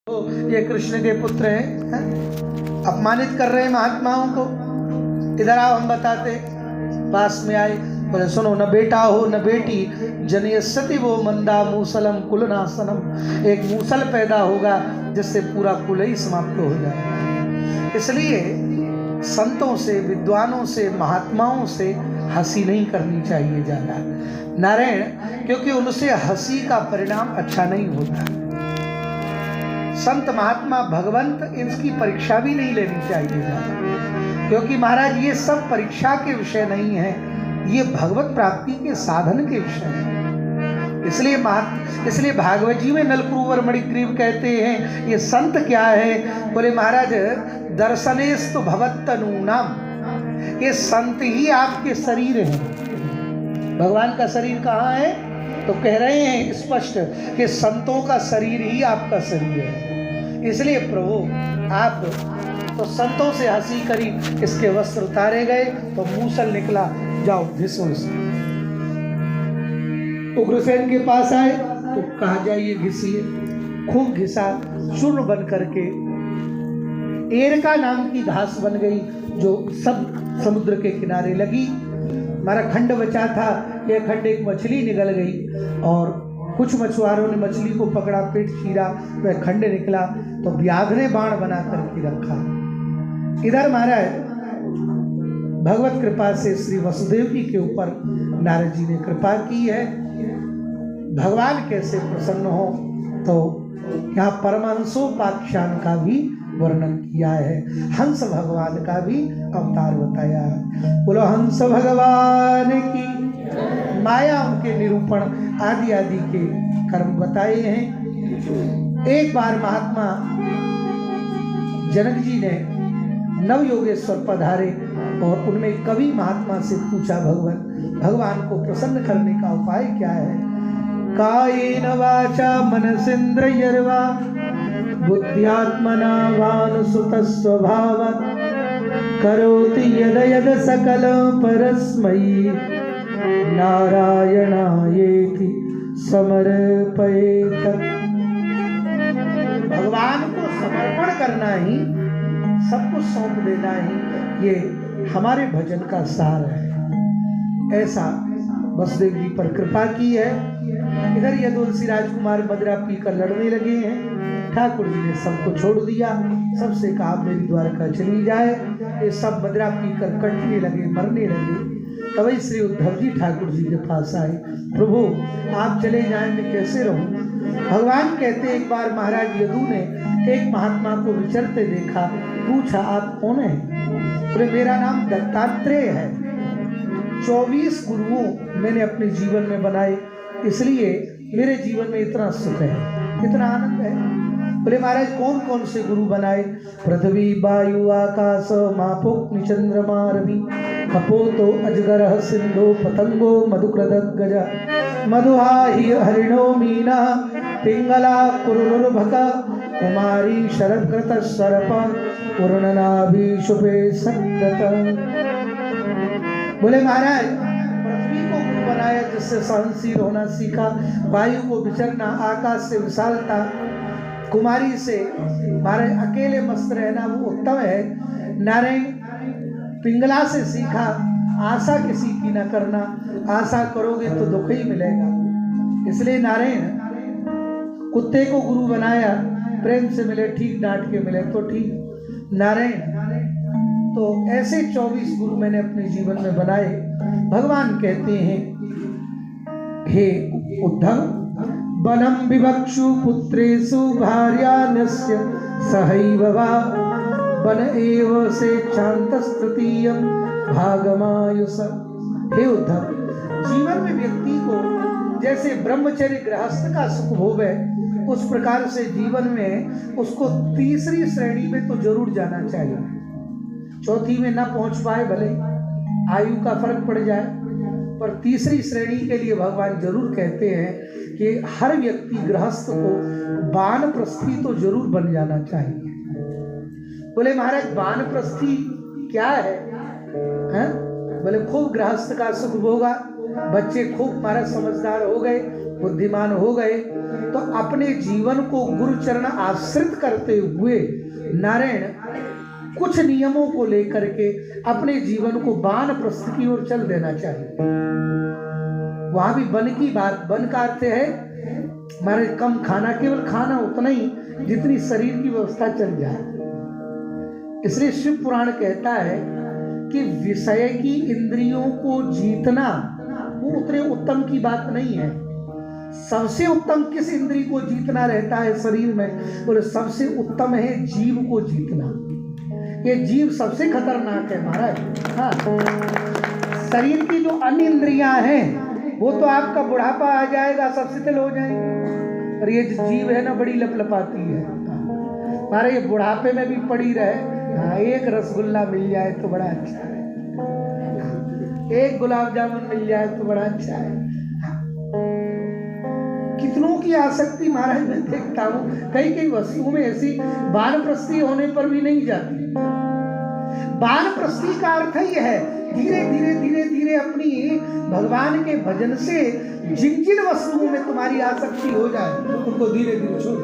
तो ये कृष्ण के पुत्र हैं, अपमानित कर रहे हैं महात्माओं को। इधर आओ, हम बताते। पास में आए, बोले सुनो, न बेटा हो न बेटी, जनयसति वो मंदा मूसलम कुलनाशनम। एक मूसल पैदा होगा जिससे पूरा कुल ही समाप्त हो जाएगा। इसलिए संतों से, विद्वानों से, महात्माओं से हंसी नहीं करनी चाहिए ज्यादा, नारायण, क्योंकि उनसे हंसी का परिणाम अच्छा नहीं होता। संत महात्मा भगवंत इनकी परीक्षा भी नहीं लेनी चाहिए ज्यादा, क्योंकि महाराज ये सब परीक्षा के विषय नहीं है, ये भगवत प्राप्ति के साधन के विषय है। इसलिए भागवत जी में नलकुरुवर मणिग्रीव कहते हैं ये संत क्या है। बोले महाराज दर्शनेस्तु भवत्तनूनाम, ये संत ही आपके शरीर हैं। भगवान का शरीर कहाँ है? तो कह रहे हैं स्पष्ट कि संतों का शरीर ही आपका शरीर है। इसलिए प्रभु आप तो संतों से हंसी करी, इसके वस्त्र उतारे गए तो मूसल निकला, जाओ घिसो इसे। उग्रसेन के पास आए तो कहा जाइए घिसिए, खूब घिसा, चूर्ण बन करके एरका नाम की घास बन गई जो सब समुद्र के किनारे लगी। हमारा खंड बचा था, यह खंड एक मछली निकल गई और कुछ मछुआरों ने मछली को पकड़ा, पेट चीरा, वह खंड निकला तो व्याघ्र ने बाण बना करके रखा। इधर महाराज भगवत कृपा से श्री वसुदेव जी के ऊपर नारद जी ने कृपा की है। भगवान कैसे प्रसन्न हो, तो यहाँ परमहंसोपाख्यान का भी वर्णन किया है, हंस भगवान का भी अवतार बताया है। बोलो हंस भगवान की, माया उनके निरूपण आदि आदि के कर्म बताए हैं। एक बार महात्मा जनक जी ने नवयोगेश्वर पधारे और उनमें कवि महात्मा से पूछा, भगवान को प्रसन्न करने का उपाय क्या है? कायेन वाचा मनसेन्द्रियर्वा बुद्ध्यात्मना वानुसुतस्वभावत् करोति यद यद सकल परस्मै नारायणायेति समर्पयेत्। भगवान को समर्पण करना ही, सब कुछ सौंप देना ही, ये हमारे भजन का सार है। ऐसा वसुदेव जी पर कृपा की है। इधर ये तुलसी राजकुमार मदिरा पीकर लड़ने लगे हैं। ठाकुर जी ने सबको छोड़ दिया, सबसे कहा मेरी द्वारका चली जाए। ये सब मदिरा पीकर कटने लगे, मरने लगे। तभी श्री उद्धव जी ठाकुर जी के पास आए, प्रभु आप चले जाएं, मैं कैसे रहूं? भगवान कहते एक बार महाराज यदु ने एक महात्मा को विचरते देखा, पूछा आप कौन हैं? बोले मेरा नाम दत्तात्रेय है। 24 गुरुओं मैंने अपने जीवन में बनाए, इसलिए मेरे जीवन में इतना सुख है, इतना आनंद है। बोले महाराज कौन कौन से गुरु बनाए? पृथ्वी वायु आकाश मापोग्नि चंद्रमा रवि कपोतो अजगर सिंधु पतंगो मधुकृतगज मधुहाहि हरिणो मीना पिंगला कुरुर्भका कुमारी शरकृत सर्प पूर्णनाभि शुभे सकृत। बोले महाराज पृथ्वी को गुरु बनाया जिससे सहनशील होना सीखा, वायु को विचरना, आकाश से विशालता, कुमारी से महाराज अकेले मस्त रहना वो उत्तम है। नारायण पिंगला से सीखा आशा किसी की न करना, आशा करोगे तो दुख ही मिलेगा। इसलिए नारायण कुत्ते को गुरु बनाया, प्रेम से मिले ठीक, डांट के मिले तो ठीक। नारायण तो ऐसे 24 गुरु मैंने अपने जीवन में बनाए। भगवान कहते हैं हे उद्धव, वनम विवक्षु पुत्रेषु भार्यानस्य सहैव वा वन एव स्वेच्छान्तस्तृतीयं भागमायुष। हे उद्धव, जीवन में व्यक्ति को जैसे ब्रह्मचर्य गृहस्थ का सुख भोग है, उस प्रकार से जीवन में उसको तीसरी श्रेणी में तो जरूर जाना चाहिए। चौथी में ना पहुंच पाए, भले आयु का फर्क पड़ जाए, पर तीसरी श्रेणी के लिए भगवान जरूर कहते हैं कि हर व्यक्ति गृहस्थ को वानप्रस्थी तो जरूर बन जाना चाहिए। बोले महाराज वानप्रस्थी क्या है? बोले खूब गृहस्थ का सुख भोगा, बच्चे खूब महाराज समझदार हो गए, बुद्धिमान हो गए तो अपने जीवन को गुरु चरण आश्रित करते हुए नारायण कुछ नियमों को लेकर के अपने जीवन को वानप्रस्थ की ओर चल देना चाहिए। वहां भी वन की बात, वन का अर्थ है हमारे कम खाना, केवल खाना उतना ही जितनी शरीर की व्यवस्था चल जाए। इसलिए शिव पुराण कहता है कि विषय की इंद्रियों को जीतना वो उतने उत्तम की बात नहीं है। सबसे उत्तम किस इंद्री को जीतना रहता है शरीर में? बोले सबसे उत्तम है जीव को जीतना। ये जीव सबसे खतरनाक है महाराज। हाँ, शरीर की जो अन्य इंद्रियां हैं वो तो आपका बुढ़ापा आ जाएगा, सब शिथिल हो जाएंगे, और ये जो जीव है ना बड़ी लपलपाती है। हमारे ये बुढ़ापे में भी पड़ी रहे। हाँ, एक रसगुल्ला मिल जाए तो बड़ा अच्छा है, एक गुलाब जामुन मिल जाए तो बड़ा अच्छा है। कितनों की आसक्ति महाराज मैं देखता हूँ कई कई वस्तुओं में ऐसी वानप्रस्थी होने पर भी नहीं जाती। वानप्रस्थी का अर्थ ही है धीरे धीरे धीरे धीरे अपनी भगवान के भजन से जिन जिन वस्तुओं में तुम्हारी आसक्ति हो जाए उनको धीरे धीरे छोड़